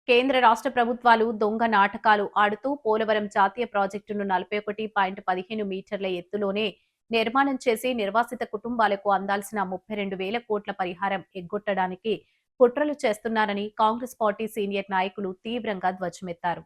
కేంద్ర రాష్ట్ర ప్రభుత్వాలు దొంగ నాటకాలు ఆడుతూ పోలవరం జాతీయ ప్రాజెక్టును 41.15 మీటర్ల ఎత్తులోనే నిర్మాణం చేసి నిర్వాసిత కుటుంబాలకు అందాల్సిన 32,000 కోట్ల పరిహారం ఎగ్గొట్టడానికి కుట్రలు చేస్తున్నారని కాంగ్రెస్ పార్టీ సీనియర్ నాయకులు తీవ్రంగా ధ్వజమెత్తారు.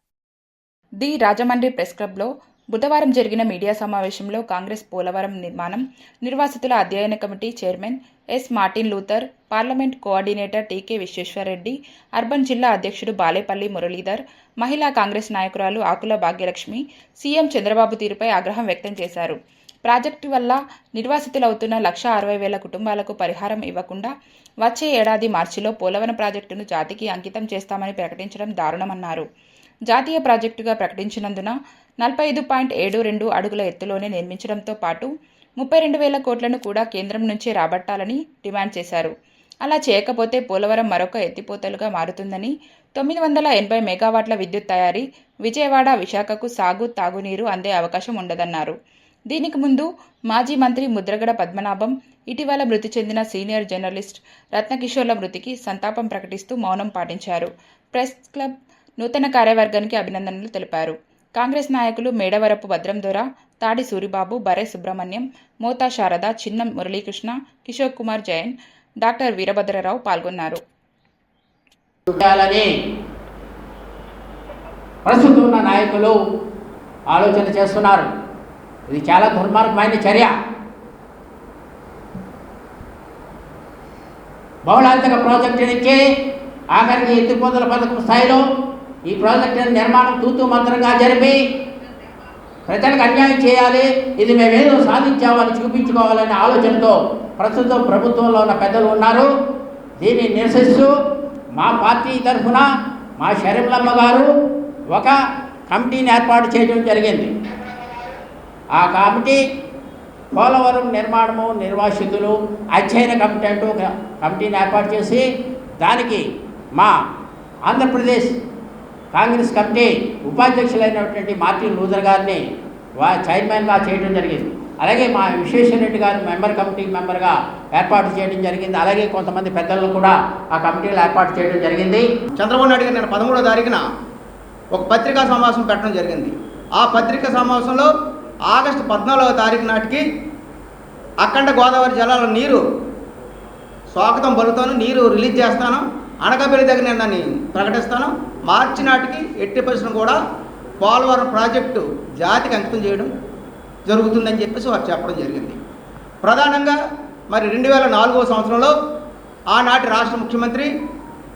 ది రాజమండ్రి ప్రెస్ క్లబ్లో బుధవారం జరిగిన మీడియా సమావేశంలో కాంగ్రెస్ పోలవరం నిర్మాణం నిర్వాసితుల అధ్యయన committee chairman S. Martin Luther, parliament coordinator T K Visweswarareddy, urban జిల్లా అధ్యక్షుడు బాలేపల్లి మురళీధర్, మహిళా కాంగ్రెస్ నాయకురాలు ఆకుల భాగ్యలక్ష్మి సీఎం చంద్రబాబు తీరుపై ఆగ్రహం వ్యక్తం చేశారు. ప్రాజెక్టు వల్ల నిర్వాసితులవుతున్న 1,60,000 కుటుంబాలకు పరిహారం ఇవ్వకుండా వచ్చే ఏడాది మార్చిలో పోలవరం ప్రాజెక్టును జాతికి అంకితం చేస్తామని ప్రకటించడం దారుణమన్నారు. జాతీయ ప్రాజెక్టుగా ప్రకటించినందున 45.72 అడుగుల ఎత్తులోనే నిర్మించడంతో పాటు 32,000 కోట్లను కూడా కేంద్రం నుంచే రాబట్టాలని డిమాండ్ చేశారు. అలా చేయకపోతే పోలవరం మరొక ఎత్తిపోతలుగా మారుతుందని, 980 మెగావాట్ల విద్యుత్ తయారీ విజయవాడ, విశాఖకు సాగు, తాగునీరు అందే అవకాశం ఉండదన్నారు. దీనికి ముందు మాజీ మంత్రి ముద్రగడ పద్మనాభం ఇటీవల మృతి చెందిన సీనియర్ జర్నలిస్ట్ రత్నకిషోర్ల మృతికి సంతాపం ప్రకటిస్తూ మౌనం పాటించారు. ప్రెస్ క్లబ్ నూతన కార్యవర్గానికి అభినందనలు తెలిపారు. కాంగ్రెస్ నాయకులు మేడవరపు భద్రందొర, తాడి సూరిబాబు, బరే సుబ్రహ్మణ్యం, మోతా శారద, చిన్న మురళీకృష్ణ, కిషోర్ కుమార్ జైన్, డాక్టర్ వీరభద్రరావు పాల్గొన్నారు. ప్రస్తుతం ఉన్న నాయకులు ఆలోచన చేస్తున్నారు. ఇది చాలా దుర్మార్గమైన చర్య. బహుళాంతక ప్రాజెక్టు నుంచి ఆఖరికి ఎత్తిపోతల పథకం స్థాయిలో ఈ ప్రాజెక్టు నిర్మాణం తూతూ మంత్రంగా జరిపి ప్రజలకు అన్యాయం చేయాలి, ఇది మేమేదో సాధించామని చూపించుకోవాలనే ఆలోచనతో ప్రస్తుతం ప్రభుత్వంలో ఉన్న పెద్దలు ఉన్నారు. దీన్ని నిరసిస్తూ మా పార్టీ తరఫున మా షరీంలమ్మ గారు ఒక కమిటీని ఏర్పాటు చేయడం జరిగింది. ఆ కమిటీ పోలవరం నిర్మాణము నిర్వాసితులు అధ్యయన కమిటీ అంటూ ఒక కమిటీని ఏర్పాటు చేసి దానికి మా ఆంధ్రప్రదేశ్ కాంగ్రెస్ కమిటీ ఉపాధ్యక్షులైనటువంటి మార్టిన్ లూథర్ గారిని చైర్మన్గా చేయడం జరిగింది. అలాగే మా విశ్వేశ్వరరెడ్డి గారు కమిటీ మెంబర్గా ఏర్పాటు చేయడం జరిగింది. అలాగే కొంతమంది పెద్దలను కూడా ఆ కమిటీలో ఏర్పాటు చేయడం జరిగింది. చంద్రబాబు నాయుడు గారు నేను 13వ తారీఖున ఒక పత్రికా సమావేశం పెట్టడం జరిగింది. ఆ పత్రికా సమావేశంలో ఆగస్టు 14వ తారీఖు నాటికి అఖండ గోదావరి జలాల నీరు స్వాగతం పలుకుతాను, నీరు రిలీజ్ చేస్తాను, అనకాపల్లి దగ్గర నేను దాన్ని ప్రకటిస్తాను, మార్చి నాటికి ఎట్టి పరిస్థితులను కూడా పోలవరం ప్రాజెక్టు జాతికి అంకితం చేయడం జరుగుతుందని చెప్పేసి వారు చెప్పడం జరిగింది. ప్రధానంగా మరి 2004వ సంవత్సరంలో ఆనాటి రాష్ట్ర ముఖ్యమంత్రి,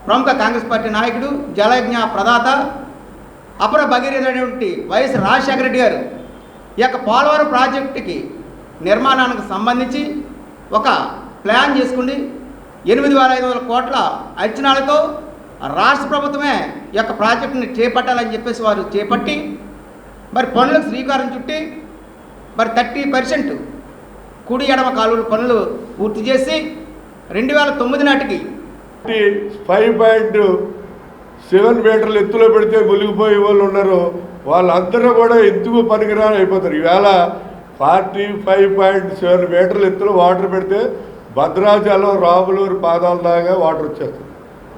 ప్రముఖ కాంగ్రెస్ పార్టీ నాయకుడు, జలయజ్ఞ ప్రదాత, అపర భగీరథుడైనటువంటి వైఎస్ రాజశేఖర రెడ్డి గారు ఈ యొక్క పోలవరం ప్రాజెక్టుకి నిర్మాణానికి సంబంధించి ఒక ప్లాన్ చేసుకుని 8,500 కోట్ల అంచనాలతో రాష్ట్ర ప్రభుత్వమే ఈ యొక్క ప్రాజెక్టుని చేపట్టాలని చెప్పేసి వారు చేపట్టి మరి పనులకు శ్రీకారం చుట్టి మరి 30% కుడి ఎడమ కాలువల పనులు పూర్తి చేసి 2009 నాటికి 5.7 మీటర్ల ఎత్తులో పెడితే మునిగిపోయే వాళ్ళు ఉన్నారు. వాళ్ళందరూ కూడా ఎందుకు పనికిరాని అయిపోతారు. ఈవేళ 45.7 మీటర్ల ఎత్తులో వాటర్ పెడితే భద్రాచలం, రాములూరు పాదాల దాకా వాటర్ వచ్చేస్తుంది.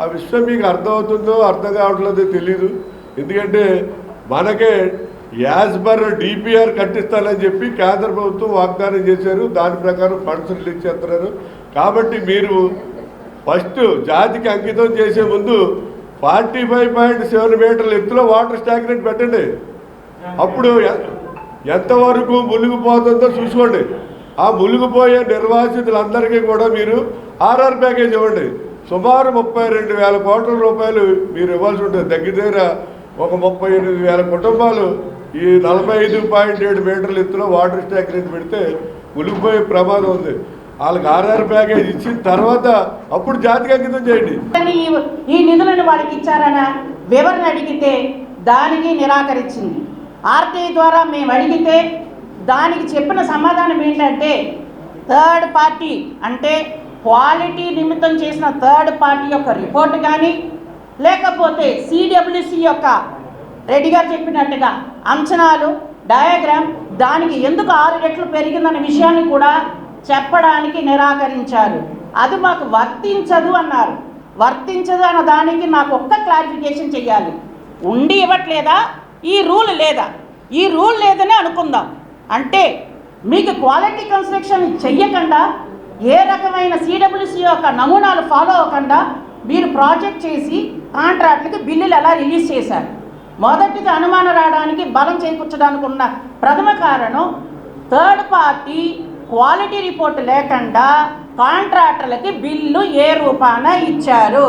ఆ విషయం మీకు అర్థమవుతుందో అర్థం కావట్లేదో తెలీదు. ఎందుకంటే మనకే యాజ్ పర్ డిపిఆర్ కట్టిస్తానని చెప్పి కేంద్ర ప్రభుత్వం వాగ్దానం చేశారు. దాని ప్రకారం ఫండ్స్ రిలీజ్ చేస్తున్నారు. కాబట్టి మీరు ఫస్ట్ జాతికి అంకితం చేసే ముందు 45.7 మీటర్ల ఎత్తులో వాటర్ స్టాగ్నెంట్ పెట్టండి. అప్పుడు ఎంతవరకు మునిగిపోతుందో చూసుకోండి. ఆ మునిగిపోయే నిర్వాసితులందరికీ కూడా మీరు ఆర్ఆర్ ప్యాకేజ్ ఇవ్వండి. సుమారు 32,000 కోట్ల రూపాయలు మీరు ఇవ్వాల్సి ఉంటుంది. దగ్గర ఒక 38,000 కుటుంబాలు ఈ 45.7 మీటర్ల ఎత్తులో వాటర్ స్టాగ్నెంట్ పెడితే మునిగిపోయే ప్రమాదం ఉంది. వాళ్ళకి ఆర్ఆర్ ప్యాకేజ్ ఇచ్చిన తర్వాత అప్పుడు జాతికి అంకితం చేయండి. ఈ నిధులను వారికి ఇచ్చారన్న వివరణ అడిగితే దానికి నిరాకరించింది. ఆర్టీఐ ద్వారా మేము అడిగితే దానికి చెప్పిన సమాధానం ఏంటంటే థర్డ్ పార్టీ అంటే క్వాలిటీ నిమిత్తం చేసిన థర్డ్ పార్టీ యొక్క రిపోర్ట్ కానీ లేకపోతే సిడబ్ల్యూసి యొక్క రెడ్డి గారు చెప్పినట్టుగా అంచనాలు, డయాగ్రామ్ దానికి ఎందుకు 6 రెట్లు పెరిగిందన్న విషయాన్ని కూడా చెప్పడానికి నిరాకరించారు. అది మాకు వర్తించదు అన్నారు. వర్తించదు అన్న దానికి నాకు ఒక్క క్లారిఫికేషన్ చెయ్యాలి. ఉండి ఇవ్వట్లేదా, ఈ రూల్ లేదా? ఈ రూల్ లేదని అనుకుందాం. అంటే మీకు క్వాలిటీ కన్స్ట్రక్షన్ చెయ్యకుండా, ఏ రకమైన సిడబ్ల్యూసి యొక్క నమూనాలు ఫాలో అవ్వకుండా మీరు ప్రాజెక్ట్ చేసి కాంట్రాక్ట్లకి బిల్లులు ఎలా రిలీజ్ చేశారు? మొదటిగా అనుమానం రావడానికి, బలం చేకూర్చడానికి ఉన్న ప్రథమ కారణం థర్డ్ పార్టీ క్వాలిటీ రిపోర్ట్ లేకుండా కాంట్రాక్టర్లకి బిల్లు ఏ రూపాన ఇచ్చారు.